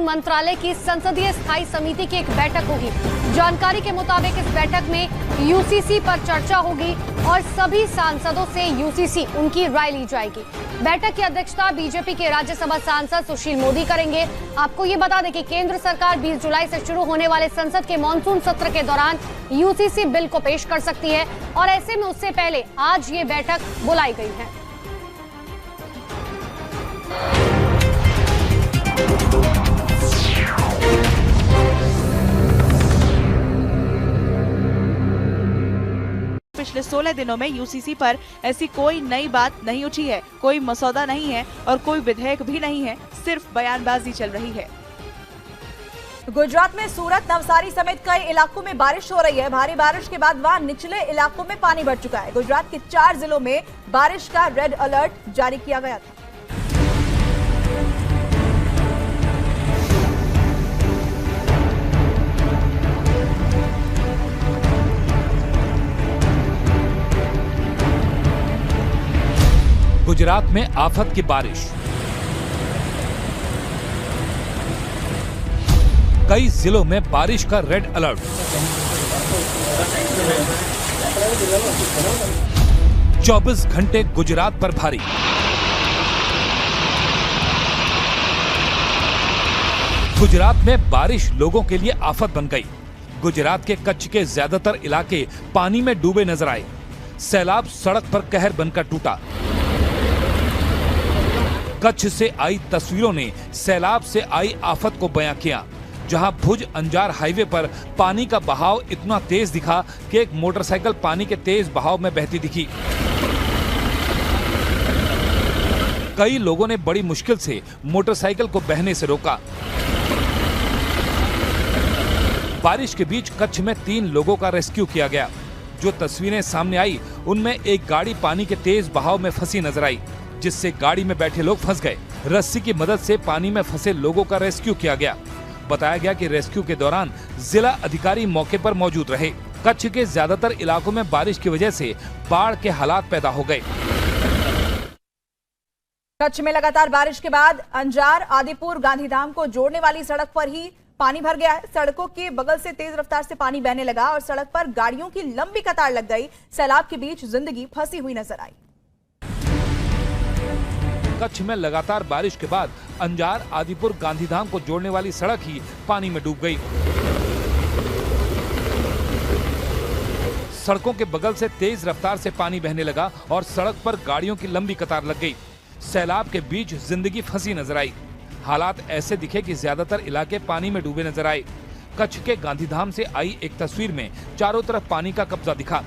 मंत्रालय की संसदीय स्थायी समिति की एक बैठक होगी। जानकारी के मुताबिक इस बैठक में यूसीसी पर चर्चा होगी और सभी सांसदों से यूसीसी उनकी राय ली जाएगी। बैठक की अध्यक्षता बीजेपी के राज्यसभा सांसद सुशील मोदी करेंगे। आपको ये बता दें कि केंद्र सरकार 20 जुलाई से शुरू होने वाले संसद के मॉनसून सत्र के दौरान यूसीसी बिल को पेश कर सकती है और ऐसे में उससे पहले आज ये बैठक बुलाई गई है। पिछले 16 दिनों में यूसीसी पर ऐसी कोई नई बात नहीं उठी है, कोई मसौदा नहीं है और कोई विधेयक भी नहीं है, सिर्फ बयानबाजी चल रही है। गुजरात में सूरत, नवसारी समेत कई इलाकों में बारिश हो रही है। भारी बारिश के बाद वहां निचले इलाकों में पानी भर चुका है। गुजरात के 4 जिलों में बारिश का रेड अलर्ट जारी किया गया था। गुजरात में आफत की बारिश, कई जिलों में बारिश का रेड अलर्ट। चौबीस घंटे गुजरात पर भारी। गुजरात में बारिश लोगों के लिए आफत बन गई। गुजरात के कच्छ के ज्यादातर इलाके पानी में डूबे नजर आए। सैलाब सड़क पर कहर बनकर टूटा। कच्छ से आई तस्वीरों ने सैलाब से आई आफत को बयां किया, जहां भुज अंजार हाईवे पर पानी का बहाव इतना तेज दिखा कि एक मोटरसाइकिल पानी के तेज बहाव में बहती दिखी। कई लोगों ने बड़ी मुश्किल से मोटरसाइकिल को बहने से रोका। बारिश के बीच कच्छ में 3 लोगों का रेस्क्यू किया गया। जो तस्वीरें सामने आई उनमें एक गाड़ी पानी के तेज बहाव में फंसी नजर आई, जिससे गाड़ी में बैठे लोग फंस गए। रस्सी की मदद से पानी में फंसे लोगों का रेस्क्यू किया गया। बताया गया कि रेस्क्यू के दौरान जिला अधिकारी मौके पर मौजूद रहे। कच्छ के ज्यादातर इलाकों में बारिश की वजह से बाढ़ के हालात पैदा हो गए। कच्छ में लगातार बारिश के बाद अंजार आदिपुर गांधीधाम को जोड़ने वाली सड़क पर ही पानी भर गया है। सड़कों के बगल से तेज रफ्तार से पानी बहने लगा और सड़क पर गाड़ियों की लंबी कतार लग गई। सैलाब के बीच जिंदगी फंसी हुई नजर आई। कच्छ में लगातार बारिश के बाद अंजार आदिपुर गांधीधाम को जोड़ने वाली सड़क ही पानी में डूब गई। सड़कों के बगल से तेज रफ्तार से पानी बहने लगा और सड़क पर गाड़ियों की लंबी कतार लग गई। सैलाब के बीच जिंदगी फंसी नजर आई। हालात ऐसे दिखे कि ज्यादातर इलाके पानी में डूबे नजर आए। कच्छ के गांधीधाम से आई एक तस्वीर में चारों तरफ पानी का कब्जा दिखा।